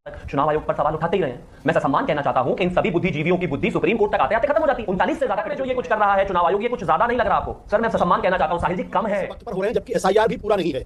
चुनाव आयोग पर सवाल उठाते ही रहे हैं। मैं सम्मान कहना चाहता हूं कि इन सभी बुद्धिजीवियों की बुद्धि सुप्रीम कोर्ट तक आते आते खत्म हो जाती है। 39 से ज्यादा जो ये कुछ कर रहा है चुनाव आयोग, ये कुछ ज्यादा नहीं लग रहा आपको? सर मैं सम्मान कहना चाहता हूं साहिल जी, कम है। वक्त पर हो रहे हैं जबकि एसआईआर भी पूरा नहीं है।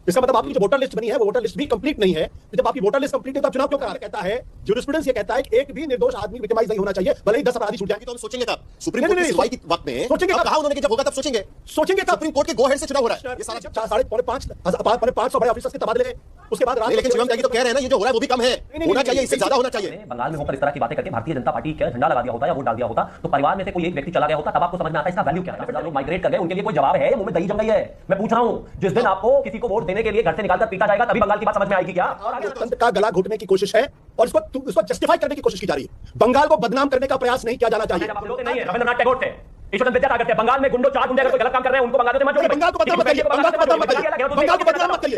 इसका मतलब आपकी जो वोटर लिस्ट बनी है वो वोटर लिस्ट भी कंप्लीट नहीं है। तो जब आपकी वोटर लिस्ट कंप्लीट है तो आप चुनाव क्यों करा रहे? कहता है ज्यूरिस्प्रूडेंस ये कहता है कि एक भी निर्दोष आदमी विक्टिमाइज नहीं होना चाहिए, भले ही 10 अपराधी छूट जाएंगे। तो हम सोचेंगे तब सुप्रीम कोर्ट की सुनवाई के वक्त में सोचेंगे कहा उन्होंने कि जब होगा तब सोचेंगे कब? सुप्रीम कोर्ट के गो हेड से चुनाव हो रहा है। ये सारा 550 बड़े ऑफिसर्स के तबादले, उसके बाद लेकिन शिवम त्यागी तो कह रहे हैं ना ये जो हो रहा है वो भी कम है, होना चाहिए, इससे ज्यादा होना चाहिए। बंगाल में होकर इस तरह की बातें करके भारतीय जनता पार्टी का झंडा लगा दिया होता या वोट डाल दिया होता तो परिवार में से कोई एक व्यक्ति चला गया होता, तब आपको समझ में आता है इसका वैल्यू क्या है। लोग माइग्रेट कर गए, उनके लिए कोई जवाब है? मुंह में दही जम गई है। मैं पूछ रहा हूं, जिस दिन आपको किसी को वोट देने के लिए घर से निकालकर पीटा जाएगा तभी बंगाल की बात समझ में आएगी क्या? लोकतंत्र का गला घोटने की कोशिश है और इसको जस्टिफाई करने की कोशिश की जा रही है। बंगाल को बदनाम करने का प्रयास नहीं किया जाना चाहिए। रविंद्रनाथ टैगोर थे, ईश्वर विद्यासागर थे। बंगाल में चार गुंडे अगर कोई गलत काम कर रहे हैं उनको बंगाल से मत जोड़िए। बंगाल को बदनाम मत करिए, बंगाल को बदनाम मत करिए, बंगाल को बदनाम मत करिए।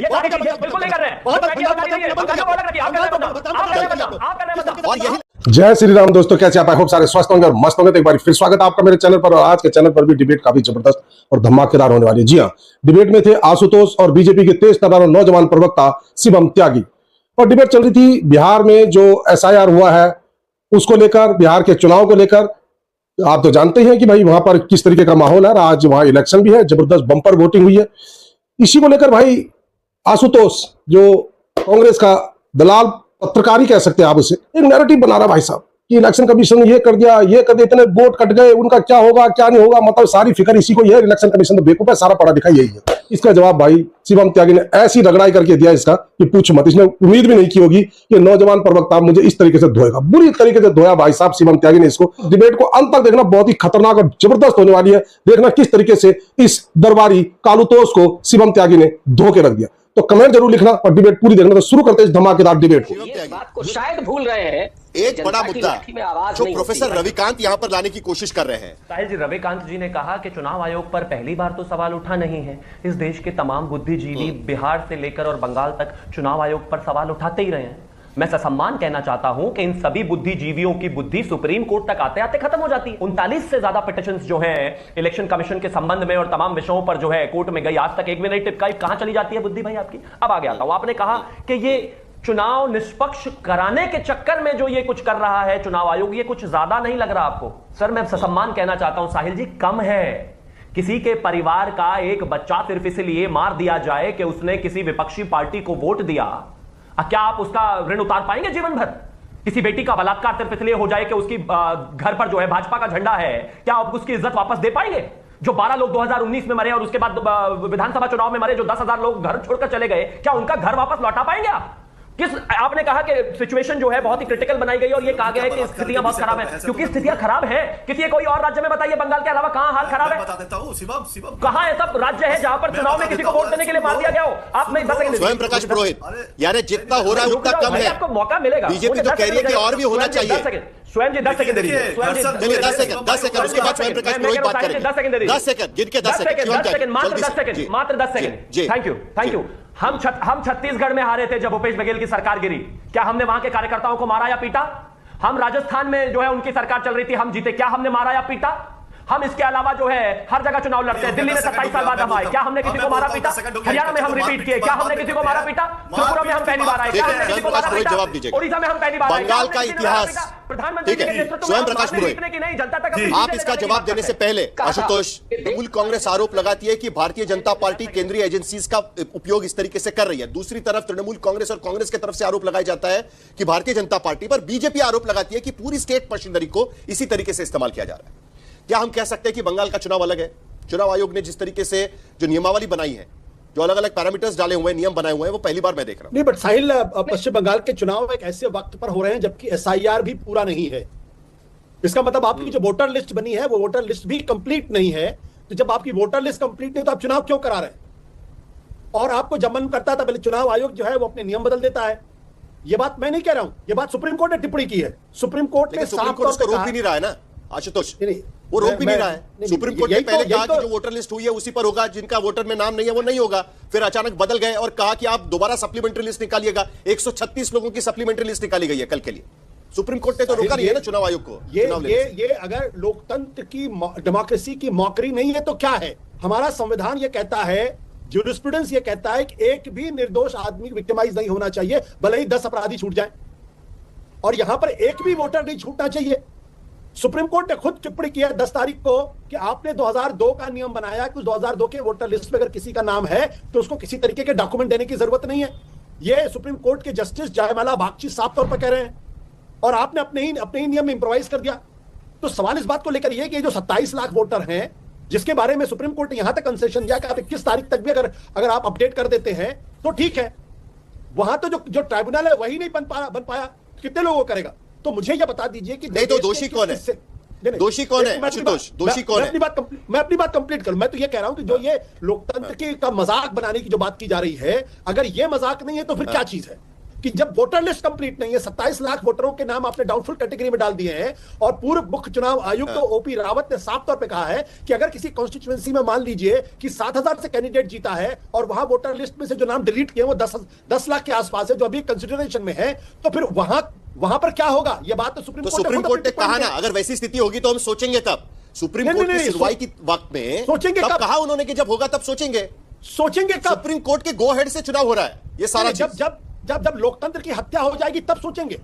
बिल्कुल नहीं कर रहे हैं। और यही जय श्री राम दोस्तों, कैसे आप? आई होप सारे स्वस्थ होंगे और मस्त होंगे। तो एक बार फिर स्वागत है आपका मेरे चैनल पर। और आज के चैनल पर भी डिबेट काफी जबरदस्त और धमाकेदार होने वाली है। जी हाँ, डिबेट में थे आशुतोष और बीजेपी के तेज तर्रार नौजवान प्रवक्ता शिवम त्यागी। और डिबेट चल रही थी बिहार में जो एसआईआर हुआ है उसको लेकर, बिहार के चुनाव को लेकर। आप तो जानते हैं कि भाई वहां पर किस तरीके का माहौल है। आज वहां इलेक्शन भी है, जबरदस्त बंपर वोटिंग हुई है। इसी को लेकर भाई आशुतोष जो कांग्रेस का दलाल पत्रकारी कह सकते हैं आप उसे, एक नैरेटिव बना रहा भाई साहब कि इलेक्शन कमीशन ने ये कर दिया, ये कर दिया, इतने वोट कट गए, उनका क्या होगा क्या नहीं होगा। मतलब सारी फिक्र इसी को ही है। इलेक्शन कमीशन तो बेवकूफ है, सारा पढ़ा लिखा यही है। इसका जवाब भाई शिवम त्यागी ने ऐसी रगड़ाई करके दिया इसका कि पूछ मत। इसने उम्मीद भी नहीं की होगी कि नौजवान प्रवक्ता मुझे इस तरीके से धोएगा। बुरी तरीके से धोया भाई साहब शिवम त्यागी ने इसको। डिबेट को अंत तक देखना, बहुत ही खतरनाक और जबरदस्त होने वाली है। देखना किस तरीके से इस दरबारी कालूतोष को शिवम त्यागी ने धो के रख दिया। तो कमेंट जरूर लिखना और डिबेट पूरी देखना। तो शुरू करते हैं इस धमाकेदार डिबेट को। ये बात को शायद भूल रहे हैं, एक बड़ा मुद्दा जो प्रोफेसर रविकांत यहाँ पर लाने की कोशिश कर रहे हैं। साहिल जी, रविकांत जी ने कहा कि चुनाव आयोग पर पहली बार तो सवाल उठा नहीं है। इस देश के तमाम बुद्धिजीवी बिहार से लेकर और बंगाल तक चुनाव आयोग पर सवाल उठाते ही रहे हैं। मैं ससम्मान कहना चाहता हूं कि इन सभी बुद्धिजीवियों की बुद्धि सुप्रीम कोर्ट तक आते आते खत्म हो जाती है। 39 से ज्यादा पिटिशंस जो हैं इलेक्शन कमीशन के संबंध में और तमाम विषयों पर जो है कोर्ट में गई, आज तक एक भी नहीं टिपकाई। कहां चली जाती है बुद्धि भाई आपकी? अब आगे आता हूं। आपने कहा कि ये चुनाव निष्पक्ष कराने के चक्कर में जो ये कुछ कर रहा है चुनाव आयोग, ये कुछ ज्यादा नहीं लग रहा आपको? सर मैं ससम्मान कहना चाहता हूं साहिल जी, कम है। किसी के परिवार का एक बच्चा सिर्फ इसलिए मार दिया जाए कि उसने किसी विपक्षी पार्टी को वोट दिया, क्या आप उसका ऋण उतार पाएंगे जीवन भर? किसी बेटी का बलात्कार सिर्फ इसलिए हो जाए कि उसकी घर पर जो है भाजपा का झंडा है, क्या आप उसकी इज्जत वापस दे पाएंगे? जो 12 लोग 2019 में मरे और उसके बाद विधानसभा चुनाव में मरे, जो 10,000 लोग घर छोड़कर चले गए, क्या उनका घर वापस लौटा पाएंगे आप? आपने कहा कि सिचुएशन जो है बहुत ही क्रिटिकल बनाई गई और ये कहा गया है कि स्थितियां बहुत खराब है, क्योंकि स्थितियां खराब है। किसी कोई और राज्य में बताइए, बंगाल के अलावा कहां हाल खराब है? बता देता हूं शिवम, कहां ऐसा राज्य है जहां पर चुनाव में किसी को वोट देने के लिए मार दिया गया हो? आप में स्वयं प्रकाश पुरोहित, यानी जितना हो रहा है उतना कम है। आपको मौका मिलेगा। बीजेपी तो कह रही है कि और भी होना चाहिए। स्वयं जी 10 सेकंड दे दीजिए। चलिए 10 सेकंड, उसके बाद स्वयं प्रकाश पुरोहित बात करेंगे। 10 सेकंड दे दीजिए। 10 सेकंड गिन के 10 सेकंड, मात्र 10 सेकंड, मात्र 10 सेकंड। Thank you. हम छत्तीसगढ़ में हारे थे जब भूपेश बघेल की सरकार गिरी। क्या हमने वहां के कार्यकर्ताओं को मारा या पीटा? हम राजस्थान में जो है उनकी सरकार चल रही थी, हम जीते, क्या हमने मारा या पीटा? हम इसके अलावा जो है हर जगह चुनाव लड़ते हैं। दिल्ली में 27 साल बाद हम आए, क्या हमने किसी को मारा पीटा? हरियाणा में हम रिपीट किए, क्या हमने किसी को मारा पीटा? त्रिपुरा में हम पहली बार आए, क्या हमने किसी को मारा पीटा? ओडिशा में हम पहली बार आए, बंगाल का इतिहास। प्रधानमंत्री के नेतृत्व स्वयं में प्रकाश पुरोहित, नहीं, जनता तक आप इसका जवाब देने से पहले आशुतोष, तृणमूल कांग्रेस आरोप लगाती है कि भारतीय जनता पार्टी केंद्रीय एजेंसीज का उपयोग इस तरीके से कर रही है। दूसरी तरफ तृणमूल कांग्रेस और कांग्रेस की तरफ से आरोप लगाया जाता है कि भारतीय जनता पार्टी पर, बीजेपी आरोप लगाती है कि पूरी स्टेट मशीनरी को इसी तरीके से इस्तेमाल किया जा रहा है। क्या हम कह सकते हैं कि बंगाल का चुनाव अलग है? चुनाव आयोग ने जिस तरीके से जो नियमावली बनाई है, जो अलग अलग पैरामीटर्स डाले हुए हैं, नियम बनाए हुए हैं, वो पहली बार मैं देख रहा हूं। नहीं, बट साहिल, पश्चिम बंगाल के चुनाव एक ऐसे वक्त पर हो रहे हैं जबकि एसआईआर भी पूरा नहीं है। इसका मतलब आपकी जो वोटर लिस्ट बनी है वो वोटर लिस्ट भी कंप्लीट नहीं है। तो जब आपकी वोटर लिस्ट कंप्लीट नहीं तो आप चुनाव क्यों करा रहे हैं? और आपको जब मन करता था पहले चुनाव आयोग जो है वो अपने नियम बदल देता है। ये बात मैं नहीं कह रहा हूं, ये बात सुप्रीम कोर्ट ने टिप्पणी की है। सुप्रीम कोर्ट ने सुप्रीम कोर्ट उसको रोक भी नहीं रहा है ना आशुतोष, वो रोक भी नहीं रहा है। सुप्रीम कोर्ट ने पहले कहा कि जो वोटर लिस्ट हुई है उसी पर होगा, जिनका वोटर में नाम नहीं है वो नहीं होगा। फिर अचानक बदल गए और कहा कि आप दोबारा सप्लीमेंट्री लिस्ट निकालिएगा। 136 लोगों की सप्लीमेंट्री लिस्ट निकाली गई है कल के लिए। सुप्रीम कोर्ट ने तो रोका नहीं है ना चुनाव आयोग को। ये अगर लोकतंत्र की, डेमोक्रेसी की मौकरी नहीं है तो क्या है? हमारा संविधान ये कहता है, ज्यूरिस्प्रूडेंस ये कहता है कि एक भी निर्दोष आदमी विक्टिमाइज नहीं होना चाहिए, भले ही 10 अपराधी छूट जाए। और यहां पर एक भी वोटर नहीं छूटना चाहिए। सुप्रीम कोर्ट ने खुद टिप्पणी किया 10 तारीख को कि आपने 2002 का नियम बनाया कि 2002 के वोटर लिस्ट में अगर किसी का नाम है तो उसको किसी तरीके के डॉक्यूमेंट देने की जरूरत नहीं है। ये सुप्रीम कोर्ट के जस्टिस जयमाला बागची साफ तौर पर कह रहे हैं, और आपने अपने ही नियम में इंप्रोवाइज कर दिया। तो सवाल इस बात को लेकर यह कि जो 27 लाख वोटर हैं, जिसके बारे में सुप्रीम कोर्ट ने यहां तक कंसेशन दिया कि आप 21 तारीख तक भी अगर आप अपडेट कर देते हैं तो ठीक है, वहां तो जो ट्राइब्यूनल है वही नहीं बन पाया, कितने लोगों को करेगा? तो मुझे यह बता दीजिए कि नहीं तो दोषी कौन है? दोषी कौन है आशुतोष? दोषी कौन है? मैं अपनी बात कंप्लीट करूं। मैं तो ये कह रहा हूं कि जो ये लोकतंत्र का मजाक बनाने की जो बात की जा रही है, अगर ये मजाक नहीं है तो फिर क्या चीज है? कि जब वोटर लिस्ट कंप्लीट नहीं है, 27 लाख वोटरों के नाम आपने डाउटफुल कैटेगरी में डाल दिए हैं, और पूर्व मुख्य चुनाव आयुक्त ओपी रावत ने साफ तौर पे कहा है कि अगर किसी कॉन्स्टिट्यूएंसी में मान लीजिए कि 7,000 से कैंडिडेट जीता है और वहां वोटर लिस्ट में से जो नाम डिलीट किए वो 10 लाख के आसपास है, जो अभी कंसिडरेशन में है, तो फिर वहां पर क्या होगा? ये बात तो सुप्रीम कोर्ट ने कहा ना, अगर वैसी स्थिति होगी तो हम सोचेंगे तब। सुप्रीम कोर्ट की सुनवाई की वक्त में सोचेंगे कब कहा उन्होंने कि जब होगा तब सोचेंगे कब? सुप्रीम कोर्ट के गो हेड से चुनाव हो रहा है, ये सारा जब लोकतंत्र की हत्या हो जाएगी तब सोचेंगे।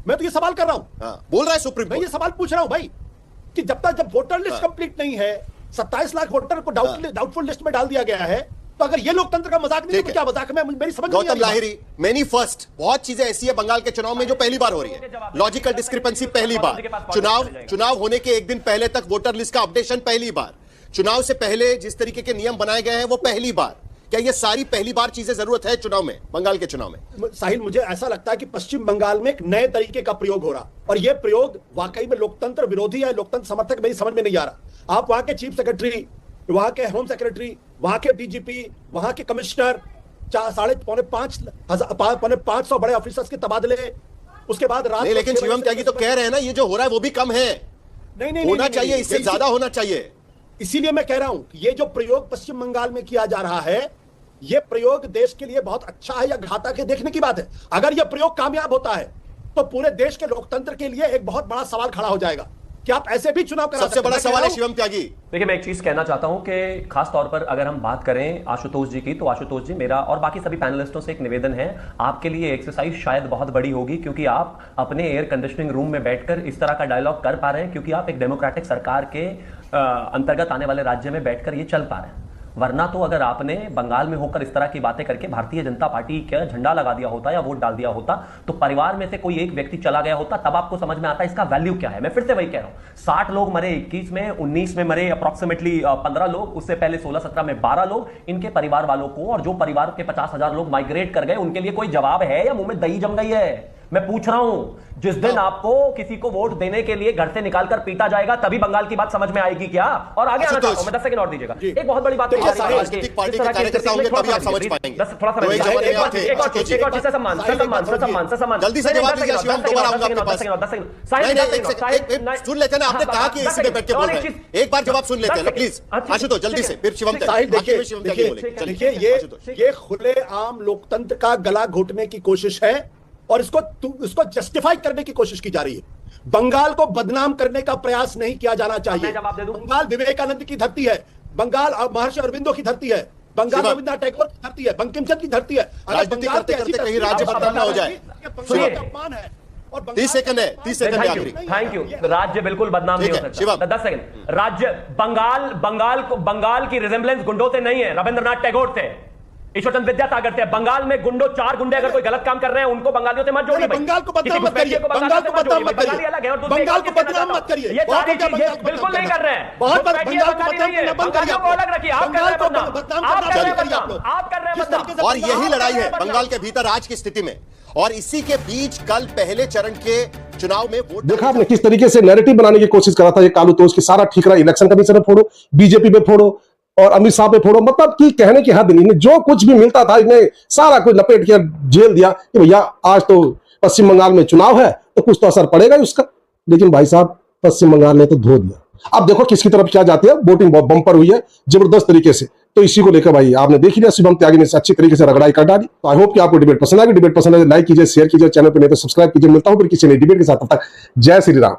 मैं तो ये सवाल कर रहा हूं। बोल रहा है सुप्रीम कोर्ट। मैं ये सवाल पूछ रहा हूं भाई कि जब वोटर लिस्ट कंप्लीट नहीं है, 27 लाख वोटर को डाउटफुल लिस्ट में डाल दिया गया है, तो अगर ये लोकतंत्र का मजाक नहीं तो क्या मजाक है? मेरी समझ नहीं आ रही। गौतम लाहिरी, मेनी फर्स्ट, बहुत चीजें ऐसी है बंगाल के चुनाव में जो पहली बार हो रही है। लॉजिकल डिस्क्रिपेंसी पहली बार, चुनाव होने के एक दिन पहले तक वोटर लिस्ट का अपडेशन पहली बार, चुनाव से पहले जिस तरीके के नियम बनाए गए हैं वो पहली बार। क्या ये सारी पहली बार चीजें जरूरत है चुनाव में, बंगाल के चुनाव में? साहिल, मुझे ऐसा लगता है कि पश्चिम बंगाल में एक नए तरीके का प्रयोग हो रहा, और यह प्रयोग वाकई में लोकतंत्र विरोधी है, लोकतंत्र समर्थक मेरी समझ में नहीं आ रहा। आप वहां के चीफ सेक्रेटरी, वहां के होम सेक्रेटरी, वहां के डीजीपी, वहां के कमिश्नर, 550 बड़े ऑफिसर्स के तबादले, उसके बाद नहीं, लेकिन शिवम त्यागी तो कह रहे हैं ना ये जो हो रहा है वो भी कम है। नहीं, होना चाहिए, इससे ज्यादा होना चाहिए। इसीलिए मैं कह रहा हूं कि ये जो प्रयोग पश्चिम बंगाल में किया जा रहा है, ये प्रयोग देश के लिए बहुत अच्छा है या घातक है, देखने की बात है। अगर यह प्रयोग कामयाब होता है तो पूरे देश के लोकतंत्र के लिए एक बहुत बड़ा सवाल खड़ा हो जाएगा कि आप ऐसे भी चुनाव करा सकते हैं। सबसे बड़ा सवाल है शिवम त्यागी। देखिए, मैं एक चीज कहना चाहता हूं कि खास तौर पर अगर हम बात करें आशुतोष जी की, तो आशुतोष जी, मेरा और बाकी सभी पैनलिस्टों से एक निवेदन है, आपके लिए एक्सरसाइज शायद बहुत बड़ी होगी, क्योंकि आप अपने एयर कंडीशनिंग रूम में बैठकर इस तरह का डायलॉग कर पा रहे हैं, क्योंकि आप एक डेमोक्रेटिक सरकार के अंतर्गत आने वाले राज्य में बैठकर ये चल पा रहे हैं। वरना तो अगर आपने बंगाल में होकर इस तरह की बातें करके भारतीय जनता पार्टी का झंडा लगा दिया होता या वोट डाल दिया होता, तो परिवार में से कोई एक व्यक्ति चला गया होता, तब आपको समझ में आता इसका वैल्यू क्या है। मैं फिर से वही कह रहा हूं, 60 लोग मरे 21 में, 19 में मरे अप्रॉक्सीमेटली 15 लोग, उससे पहले 16-17 में 12 लोग। इनके परिवार वालों को, और जो परिवार के 50,000 लोग माइग्रेट कर गए, उनके लिए कोई जवाब है या मुंह में दही जम गई है? मैं पूछ रहा हूं, जिस दिन आपको किसी को वोट देने के लिए घर से निकालकर पीटा जाएगा, तभी बंगाल की बात समझ में आएगी क्या? और आगे आना चाहता हूं मैं, 10 सेकंड और दीजिएगा। एक बहुत बड़ी बात राजनीतिक पार्टी के कार्यकर्ता होंगे तभी आप समझ पाएंगे। थोड़ा सा सम्मान, जल्दी से जवाब दीजिए शिवम, दोबारा आऊंगा आपके पास। सुन लेते हैं ना, आपने कहा कि इसी पे बैठ के बोल रहे हैं, एक बार जवाब सुन लेते हैं प्लीज आशुतोष, जल्दी से, फिर शिवम देखिए, ये खुलेआम लोकतंत्र का गला घोटने की कोशिश है और इसको जस्टिफाई करने की कोशिश की जा रही है। बंगाल को बदनाम करने का प्रयास नहीं किया जाना चाहिए। बंगाल विवेकानंद की धरती है, बंगाल महर्षि अरविंदो की धरती है, बंगाल रविन्द्रनाथ टैगोर की धरती है, बंकिम चंद्र की धरती है। राजनीति करते करते कहीं राज्य बदनाम ना हो जाए। 30 सेकंड है, 30 सेकंड आखिरी। Thank you. राज्य बिल्कुल बदनाम नहीं हो सकता। 10 सेकंड। राज्य बंगाल की रिजेम्बलेंस गुंडों से नहीं है, रविन्द्रनाथ टैगोर से, ईश्वरचंद्र विद्यासागर से। बंगाल में 4 गुंडे अगर कोई गलत काम कर रहे हैं, उनको बंगालियों से मत जोड़िए। बंगाल को बदनाम मत करिए, बंगाल को बदनाम मत करिए, बंगाल को बदनाम मत करिए। ये सारी चीजें बिल्कुल नहीं कर रहे हैं। बहुत बंगाल को बदनाम को अलग रखिए। आप कर रहे हैं बदनाम, आप कर रहे हैं बदनाम। और यही लड़ाई है बंगाल के भीतर आज की स्थिति में, और इसी के बीच कल पहले चरण के चुनाव में वोट देखा आपने किस तरीके से नैरेटिव बनाने की कोशिश करा था। ये कालू तोष की सारा ठीक रहा, इलेक्शन कमीशन पे फोड़ो, बीजेपी पे फोड़ो और अमित शाह पे फोड़ो, मतलब कि कहने की हद नहीं। इन्हें जो कुछ भी मिलता था इन्हें सारा कुछ लपेट के जेल दिया कि भैया आज तो पश्चिम बंगाल में चुनाव है तो कुछ तो असर पड़ेगा ही उसका। लेकिन भाई साहब, पश्चिम बंगाल ने तो धो दिया। अब देखो किसकी तरफ क्या जाती है। वोटिंग बम्पर हुई है जबरदस्त तरीके से, तो इसी को लेकर भाई आपने देख लिया, शिवम त्यागी ने अच्छी तरीके से रगड़ाई कर डाली। तो आई होप कि आपको डिबेट पसंद आएगी। डिबेट पसंद है लाइक कीजिए, शेयर कीजिए, चैनल पर नहीं तो सब्सक्राइब कीजिए। मिलता हूं फिर किसी नई डिबेट के साथ, तब तक जय श्री राम।